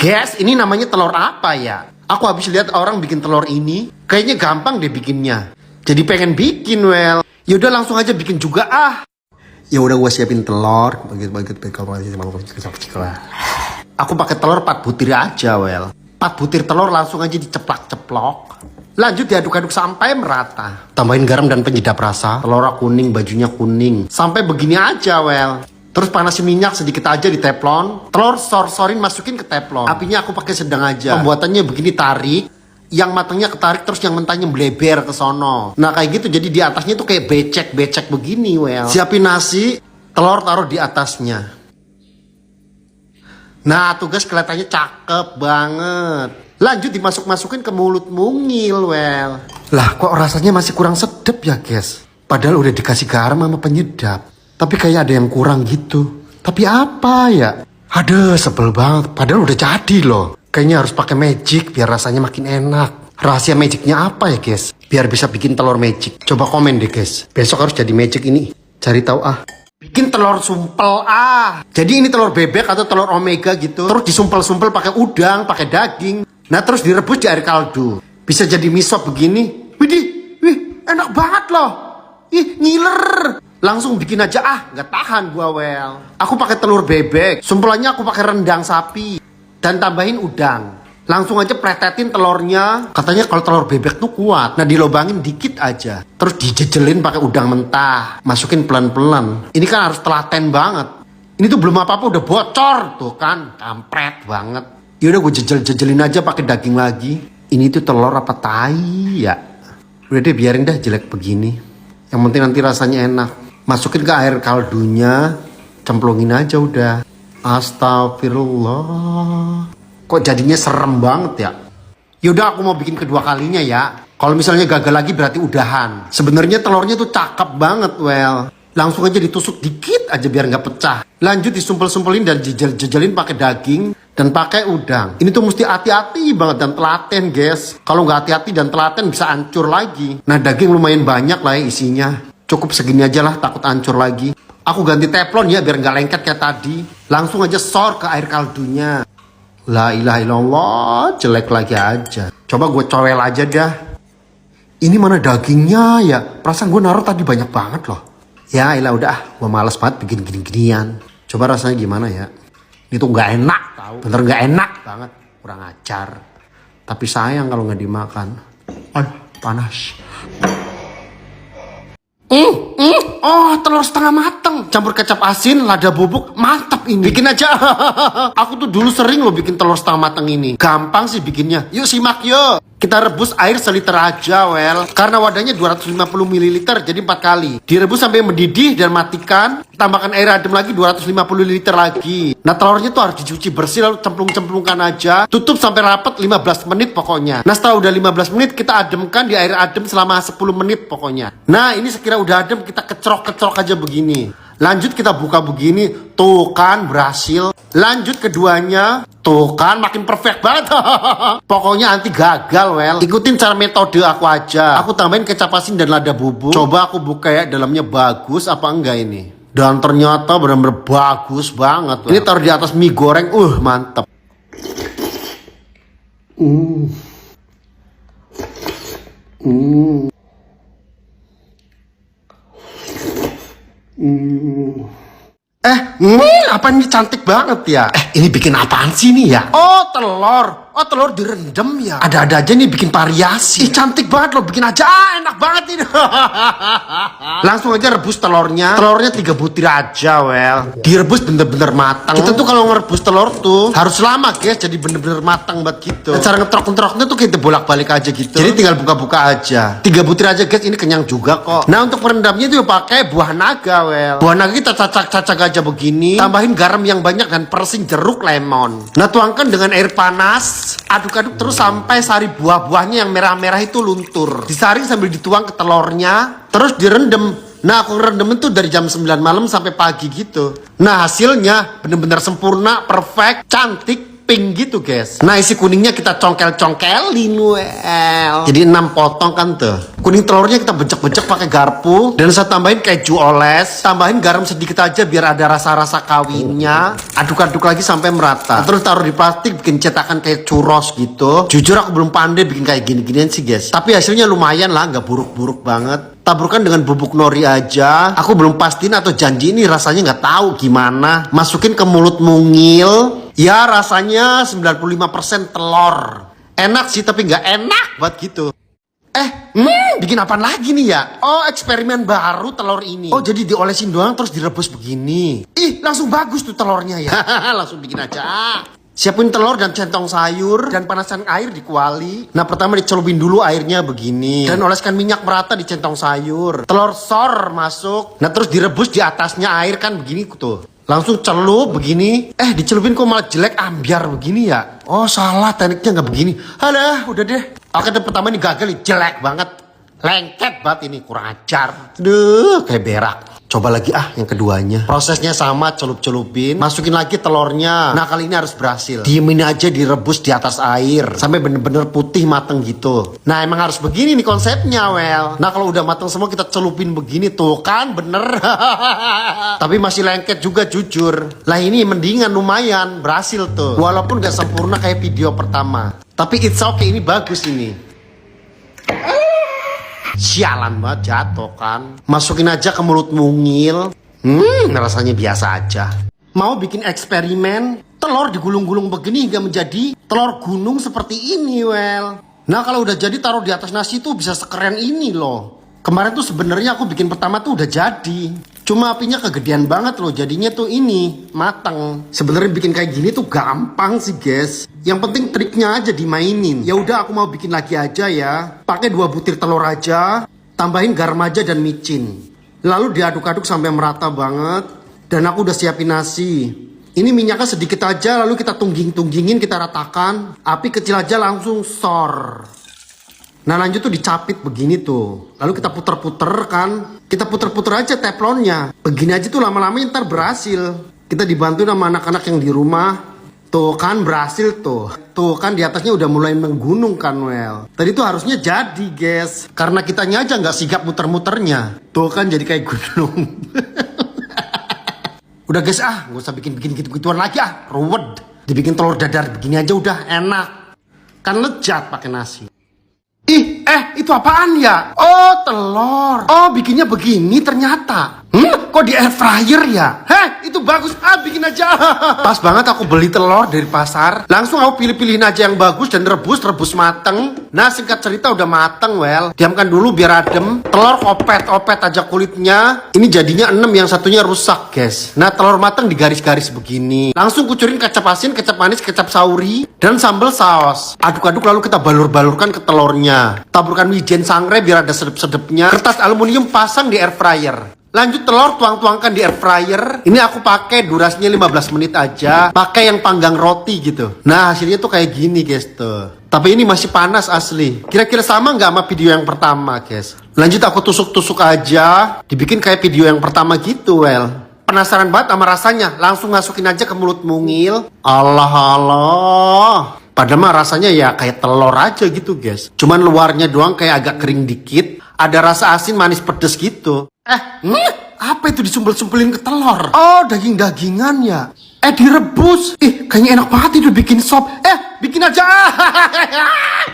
Guys, ini namanya telur apa ya? Aku habis lihat orang bikin telur ini, kayaknya gampang deh bikinnya. Jadi pengen bikin, well. Yaudah langsung aja bikin juga ah. Ya udah gua siapin telur. Aku pakai telur 4 butir aja, well. 4 butir telur langsung aja diceplak-ceplok. Lanjut diaduk-aduk sampai merata. Tambahin garam dan penyedap rasa. Telur kuning, bajunya kuning. Sampai begini aja, well. Terus panasin minyak sedikit aja di teflon. Telur sor-sorin masukin ke teflon. Apinya aku pakai sedang aja. Pembuatannya begini, tarik. Yang matangnya ketarik terus yang mentahnya bleber ke sono. Nah kayak gitu, jadi di atasnya tuh kayak becek-becek begini, well. Siapin nasi, telur taruh di atasnya. Nah tugas kelihatannya cakep banget. Lanjut dimasuk-masukin ke mulut mungil, well. Lah kok rasanya masih kurang sedap ya guys. Padahal udah dikasih garam sama penyedap. Tapi kayak ada yang kurang gitu. Tapi apa ya? Aduh sebel banget. Padahal udah jadi loh. Kayaknya harus pakai magic biar rasanya makin enak. Rahasia magicnya apa ya guys? Biar bisa bikin telur magic. Coba komen deh guys. Besok harus jadi magic ini. Cari tahu ah. Bikin telur sumpel ah. Jadi ini telur bebek atau telur omega gitu. Terus disumpel-sumpel pakai udang, pakai daging. Nah terus direbus di air kaldu. Bisa jadi mie sop begini. Wih enak banget loh. Ih ngiler. Langsung bikin aja ah, nggak tahan gua, well. Aku pakai telur bebek, sumpelannya aku pakai rendang sapi dan tambahin udang. Langsung aja pletetin telurnya. Katanya kalau telur bebek tuh kuat. Nah dilobangin dikit aja. Terus dijejelin pakai udang mentah. Masukin pelan-pelan. Ini kan harus telaten banget. Ini tuh belum apa-apa udah bocor tuh kan, kampret banget. Yaudah gue jejel-jejelin aja pakai daging lagi. Ini tuh telur apa tai ya? Udah deh biarin dah jelek begini. Yang penting nanti rasanya enak. Masukin ke air kaldunya, cemplungin aja udah. Astagfirullah. Kok jadinya serem banget ya? Yaudah aku mau bikin kedua kalinya ya. Kalau misalnya gagal lagi berarti udahan. Sebenarnya telurnya tuh cakep banget, well. Langsung aja ditusuk dikit aja biar nggak pecah. Lanjut disumpel-sumpelin dan jejelin pakai daging dan pakai udang. Ini tuh mesti hati-hati banget dan telaten, guys. Kalau nggak hati-hati dan telaten bisa hancur lagi. Nah daging lumayan banyak lah ya isinya. Cukup segini aja lah, takut hancur lagi. Aku ganti teflon ya biar nggak lengket kayak tadi. Langsung aja sor ke air kaldunya. La ilaha illallah, jelek lagi aja. Coba gue cowel aja dah. Ini mana dagingnya ya? Perasaan gue naruh tadi banyak banget loh. Ya ilah udah, gue males banget bikin gini-ginian. Coba rasanya gimana ya? Ini tuh nggak enak tau. Bener nggak enak banget, kurang ajar. Tapi sayang kalau nggak dimakan. Panas. Oh telur setengah mateng. Campur kecap asin, lada bubuk, mantap ini. Bikin aja. Aku tuh dulu sering loh bikin telur setengah mateng ini. Gampang sih bikinnya. Yuk simak yuk. Kita rebus air seliter aja, well. Karena wadahnya 250 ml jadi 4 kali. Direbus sampai mendidih dan matikan. Tambahkan air adem lagi 250 ml lagi. Nah telurnya tuh harus dicuci bersih lalu cemplung-cemplungkan aja. Tutup sampai rapat 15 menit pokoknya. Nah setelah udah 15 menit kita ademkan di air adem selama 10 menit pokoknya. Nah ini sekira udah adem kita kecerok-kecerok aja begini. Lanjut kita buka begini. Tuh kan berhasil. Lanjut keduanya. Tuh kan makin perfect banget. Pokoknya anti gagal, well. Ikutin cara metode aku aja. Aku tambahin kecap asin dan lada bubuk. Coba aku buka ya dalamnya bagus apa enggak ini. Dan ternyata benar-benar bagus banget, well. Ini taruh di atas mie goreng. Mantep. Apa ini cantik banget ya? Ini bikin apaan sih nih ya? Oh, telur. Oh, telur direndam ya? Ada-ada aja nih bikin variasi. Cantik banget loh, bikin aja. Enak banget ini. Langsung aja rebus telurnya. Telurnya 3 butir aja, well. Direbus bener-bener matang. Kita tuh kalau ngerebus telur tuh harus lama, guys. Jadi bener-bener matang banget gitu. Dan cara ngetrok-ngetroknya tuh kita bolak-balik aja gitu. Jadi tinggal buka-buka aja. 3 butir aja, guys. Ini kenyang juga kok. Nah, untuk perendamnya tuh pakai buah naga, well. Buah naga kita cacak-cacak aja begini. Tambahin garam yang banyak dan persing jeruk lemon. Nah, tuangkan dengan air panas. Aduk-aduk terus sampai sari buah-buahnya yang merah-merah itu luntur. Disaring sambil dituang ke telurnya. Terus direndam. Nah aku ngerendemin tuh dari jam 9 malam sampai pagi gitu. Nah hasilnya bener-bener sempurna, perfect, cantik. pink gitu guys. Nah isi kuningnya kita congkel-congkelin well. Jadi 6 potong kan tuh. Kuning telurnya kita becek-becek pakai garpu. Dan saya tambahin keju oles. Tambahin garam sedikit aja biar ada rasa-rasa kawinnya. Aduk-aduk lagi sampai merata. Terus taruh di plastik bikin cetakan kayak churros gitu. Jujur aku belum pandai bikin kayak gini-ginian sih guys. Tapi hasilnya lumayan lah, nggak buruk-buruk banget. Taburkan dengan bubuk nori aja. Aku belum pastiin atau janji ini rasanya nggak tahu gimana. Masukin ke mulut mungil. Ya rasanya 95% telur. Enak sih tapi nggak enak buat gitu. Bikin apaan lagi nih ya? Oh eksperimen baru telur ini. Oh jadi diolesin doang terus direbus begini. Ih langsung bagus tuh telurnya ya. Langsung bikin aja. Siapin telur dan centong sayur dan panaskan air di kuali. Nah pertama dicelupin dulu airnya begini. Dan oleskan minyak merata di centong sayur. Telur sor masuk. Nah terus direbus di atasnya air kan begini tuh. Langsung celup begini. Dicelupin kok malah jelek ambiar begini ya. Oh salah tekniknya nggak begini. Halah udah deh. Oke pertama ini gagal nih, jelek banget. Lengket banget ini, kurang ajar. Duh kayak berak. Coba lagi yang keduanya. Prosesnya sama, celup-celupin. Masukin lagi telurnya. Nah kali ini harus berhasil. Diemin aja direbus di atas air. Sampai bener-bener putih mateng gitu. Nah emang harus begini nih konsepnya well. Nah kalau udah mateng semua kita celupin begini tuh kan bener. Tapi masih lengket juga jujur. Lah ini mendingan lumayan. Berhasil tuh. Walaupun gak sempurna kayak video pertama. Tapi it's okay, ini bagus ini. Sialan banget jatuh kan. Masukin aja ke mulut mungil. Rasanya biasa aja. Mau bikin eksperimen telur digulung-gulung begini hingga menjadi telur gunung seperti ini well. Nah kalau udah jadi taruh di atas nasi tuh bisa sekeren ini loh. Kemarin tuh sebenarnya aku bikin pertama tuh udah jadi. Cuma apinya kegedean banget loh, jadinya tuh ini matang. Sebenarnya bikin kayak gini tuh gampang sih guys. Yang penting triknya aja dimainin. Ya udah aku mau bikin lagi aja ya. Pakai 2 butir telur aja, tambahin garam aja dan micin. Lalu diaduk-aduk sampai merata banget. Dan aku udah siapin nasi. Ini minyaknya sedikit aja, lalu kita tungging-tunggingin, kita ratakan. Api kecil aja langsung sor. Nah lanjut tuh dicapit begini tuh. Lalu kita puter-puter kan. Kita puter-puter aja teflonnya. Begini aja tuh lama-lama ntar berhasil. Kita dibantu sama anak-anak yang di rumah. Tuh kan berhasil tuh. Tuh kan di atasnya udah mulai menggunung kan well. Tadi tuh harusnya jadi guys. Karena kitanya aja nggak sigap muter-muternya. Tuh kan jadi kayak gunung. Udah guys nggak usah bikin-bikin gitu-gituan lagi ruwet. Dibikin telur dadar begini aja udah enak. Kan lezat pakai nasi. Itu apaan ya? Oh, telur. Oh, bikinnya begini ternyata. Kok di air fryer ya? Itu bagus. Bikin aja. Pas banget aku beli telur dari pasar. Langsung aku pilih-pilihin aja yang bagus dan rebus mateng. Nah, singkat cerita udah mateng, well. Diamkan dulu biar adem. Telur opet aja kulitnya. Ini jadinya 6, yang satunya rusak, guys. Nah, telur mateng digaris-garis begini. Langsung kucurin kecap asin, kecap manis, kecap sauri, dan sambal saus. Aduk-aduk lalu kita balur-balurkan ke telurnya. Taburkan wijen sangrai biar ada sedep-sedepnya. Kertas aluminium pasang di air fryer. Lanjut telur tuang-tuangkan di air fryer. Ini aku pakai durasinya 15 menit aja. Pakai yang panggang roti gitu. Nah hasilnya tuh kayak gini guys tuh. Tapi ini masih panas asli. Kira-kira sama nggak sama video yang pertama guys? Lanjut aku tusuk-tusuk aja. Dibikin kayak video yang pertama gitu well. Penasaran banget sama rasanya. Langsung masukin aja ke mulut mungil. Allah. Padahal mah rasanya ya kayak telur aja gitu guys. Cuman luarnya doang kayak agak kering dikit. Ada rasa asin manis pedes gitu. Apa itu disumpel-sumpelin ke telur? Oh daging-dagingan ya. Direbus. Kayaknya enak banget itu bikin sop. Bikin aja.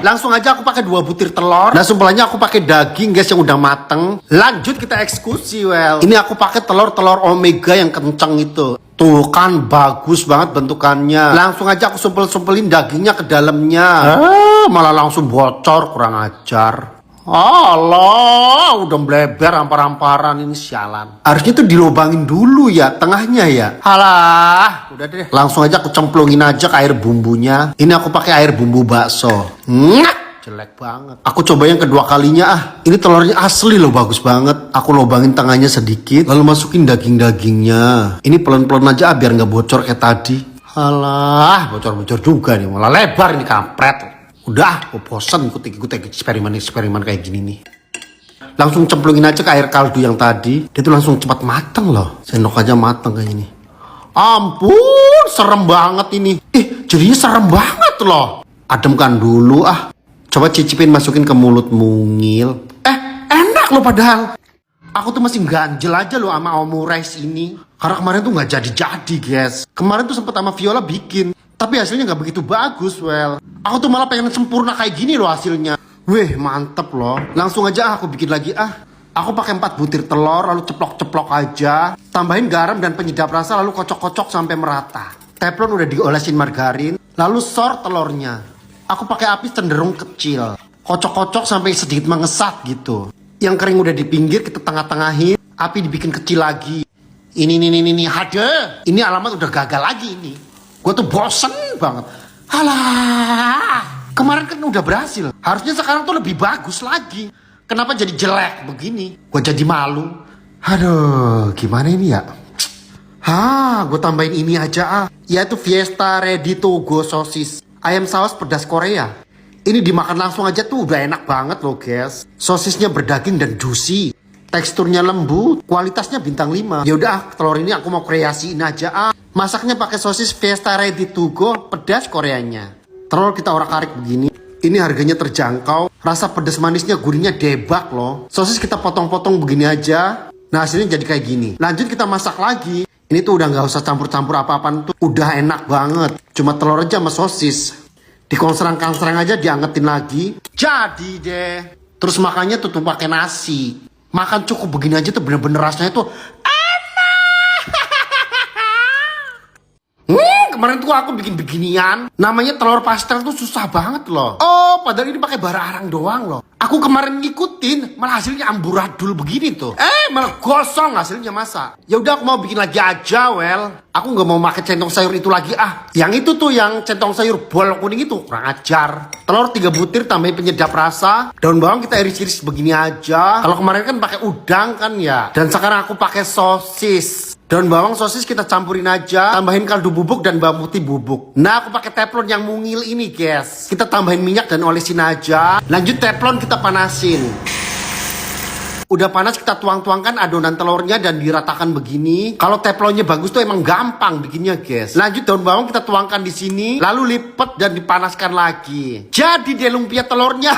Langsung aja aku pakai 2 butir telur. Nah sumpelannya aku pakai daging guys yang udah mateng. Lanjut kita eksekusi well. Ini aku pakai telur omega yang kenceng itu. Tuh kan bagus banget bentukannya. Langsung aja aku sumpel-sumpelin dagingnya ke dalamnya. Malah langsung bocor, kurang ajar. Allah, udah melebar hampar-hamparan ini sialan. Harusnya tuh dilobangin dulu ya, tengahnya ya. Halah, udah deh. Langsung aja aku cemplungin aja ke air bumbunya. Ini aku pakai air bumbu bakso. Jelek banget. Aku coba yang kedua kalinya Ini telurnya asli loh, bagus banget. Aku lobangin tengahnya sedikit, lalu masukin daging-dagingnya. Ini pelan-pelan aja biar nggak bocor kayak tadi. Halah, bocor-bocor juga nih, malah lebar ini kampret. Udah, aku bosan ikut eksperimen kayak gini nih. Langsung cemplungin aja ke air kaldu yang tadi. Dia tuh langsung cepat mateng loh. Sendok aja mateng kayak gini. Ampun, serem banget ini. Jadinya serem banget loh. Ademkan dulu ah. Coba cicipin masukin ke mulut mungil. Enak loh padahal. Aku tuh masih ganjel aja loh sama omurice ini. Karena kemarin tuh nggak jadi-jadi guys. Kemarin tuh sempet sama Viola bikin. Tapi hasilnya nggak begitu bagus, well. Aku tuh malah pengen sempurna kayak gini loh hasilnya. Wih, mantep loh. Langsung aja aku bikin lagi ah. Aku pakai 4 butir telur, lalu ceplok-ceplok aja. Tambahin garam dan penyedap rasa, lalu kocok-kocok sampai merata. Teflon udah diolesin margarin, lalu sor telurnya. Aku pakai api cenderung kecil. Kocok-kocok sampai sedikit mengesat gitu. Yang kering udah di pinggir, kita tengah-tengahin. Api dibikin kecil lagi. Ini, hade. Ini alamat udah gagal lagi ini. Gue tuh bosen banget. Alah, kemarin kan udah berhasil. Harusnya sekarang tuh lebih bagus lagi. Kenapa jadi jelek begini? Gue jadi malu. Aduh, gimana ini ya? Gue tambahin ini aja ah. Yaitu Fiesta Ready to Go sosis. Ayam saus pedas Korea. Ini dimakan langsung aja tuh udah enak banget loh guys. Sosisnya berdaging dan juicy. Teksturnya lembut, kualitasnya bintang 5. Yaudah, telur ini aku mau kreasiin aja ah. Masaknya pakai sosis Fiesta Ready to Go pedas Koreanya. Telur kita orak-arik begini. Ini harganya terjangkau. Rasa pedas manisnya gurihnya debak loh. Sosis kita potong-potong begini aja. Nah hasilnya jadi kayak gini. Lanjut kita masak lagi. Ini tuh udah gak usah campur-campur apa-apaan tuh. Udah enak banget. Cuma telur aja sama sosis. Dikonsrang-kansrang aja diangetin lagi. Jadi deh. Terus makannya tuh pakai nasi. Makan cukup begini aja tuh bener-bener rasanya tuh kemarin tuh aku bikin beginian. Namanya telur pastel tuh susah banget loh. Oh, padahal ini pakai bara arang doang loh. Aku kemarin ngikutin, malah hasilnya amburadul begini tuh. Malah gosong hasilnya masa. Ya udah aku mau bikin lagi aja, well. Aku nggak mau pakai centong sayur itu lagi ah. Yang itu tuh yang centong sayur bol kuning itu kurang ajar. Telur 3 butir tambahin penyedap rasa. Daun bawang kita iris-iris begini aja. Kalau kemarin kan pakai udang kan ya. Dan sekarang aku pakai sosis. Daun bawang sosis kita campurin aja. Tambahin kaldu bubuk dan bawang putih bubuk. Nah aku pakai teflon yang mungil ini guys. Kita tambahin minyak dan olesin aja. Lanjut teflon kita panasin. Udah panas kita tuang-tuangkan adonan telurnya dan diratakan begini. Kalau teflonnya bagus tuh emang gampang bikinnya guys. Lanjut daun bawang kita tuangkan di sini. Lalu lipat dan dipanaskan lagi. Jadi deh lumpia telurnya.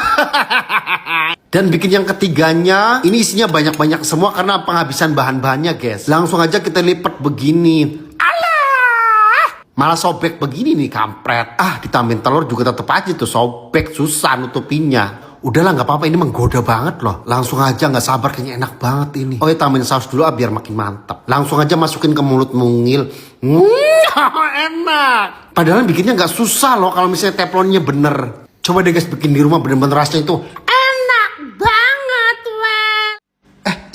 Dan bikin yang ketiganya. Ini isinya banyak-banyak semua karena penghabisan bahan-bahannya guys. Langsung aja kita lipat begini. Alah, malah sobek begini nih kampret. Ditambahin telur juga tetep aja tuh sobek. Susah nutupinnya. Udahlah nggak apa-apa, ini menggoda banget loh. Langsung aja nggak sabar, kayaknya enak banget ini. Oh ya, tambahin saus dulu biar makin mantap. Langsung aja masukin ke mulut mungil. Enak. Padahal bikinnya nggak susah loh kalau misalnya teflonnya bener. Coba deh guys bikin di rumah, bener-bener rasanya itu enak banget, weh.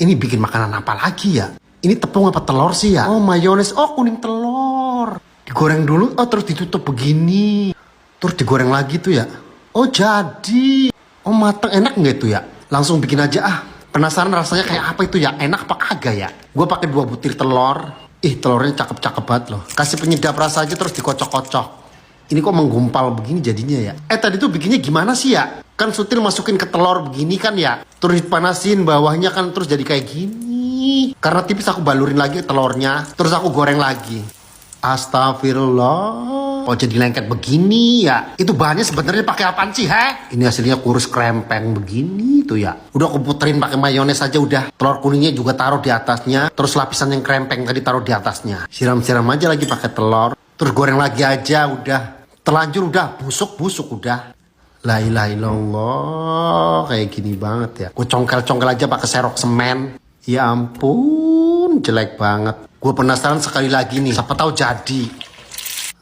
Ini bikin makanan apa lagi ya? Ini tepung apa telur sih ya? Oh mayones, oh kuning telur. Digoreng dulu, terus ditutup begini. Terus digoreng lagi tuh ya. Oh jadi. Oh mateng, enak nggak itu ya? Langsung bikin aja Penasaran rasanya kayak apa itu ya? Enak apa kagak ya? Gue pakai 2 butir telur. Telurnya cakep-cakep banget loh. Kasih penyedap rasa aja terus dikocok-kocok. Ini kok menggumpal begini jadinya ya? Tadi tuh bikinnya gimana sih ya? Kan sutil masukin ke telur begini kan ya? Terus dipanasin bawahnya kan terus jadi kayak gini. Karena tipis aku balurin lagi telurnya. Terus aku goreng lagi. Astagfirullah. Kok jadi lengket begini ya? Itu bahannya sebenarnya pakai apaan sih, Ini hasilnya kurus krempeng begini tuh ya. Udah aku puterin pakai mayones aja udah. Telur kuningnya juga taruh di atasnya. Terus lapisan yang krempeng tadi taruh di atasnya. Siram-siram aja lagi pakai telur. Terus goreng lagi aja udah. Terlanjur udah, busuk-busuk udah. La ilaha illallah, kayak gini banget ya. Gue congkel-congkel aja pakai serok semen. Ya ampun, jelek banget. Gue penasaran sekali lagi nih, siapa tahu jadi.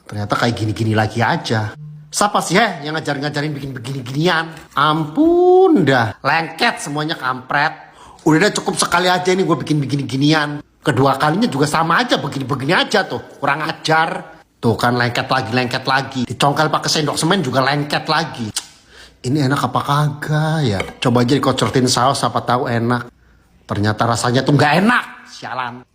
Ternyata kayak gini-gini lagi aja. Siapa sih yang ngajarin bikin begini-ginian? Ampun dah, lengket semuanya kampret. Udah cukup sekali aja ini gue bikin begini-ginian. Kedua kalinya juga sama aja, begini-begini aja tuh. Kurang ajar. Tuh kan lengket lagi. Dicongkel pakai sendok semen juga lengket lagi. Ini enak apa kagak ya? Coba aja dikocotin saus, siapa tahu enak. Ternyata rasanya tuh nggak enak. Sialan.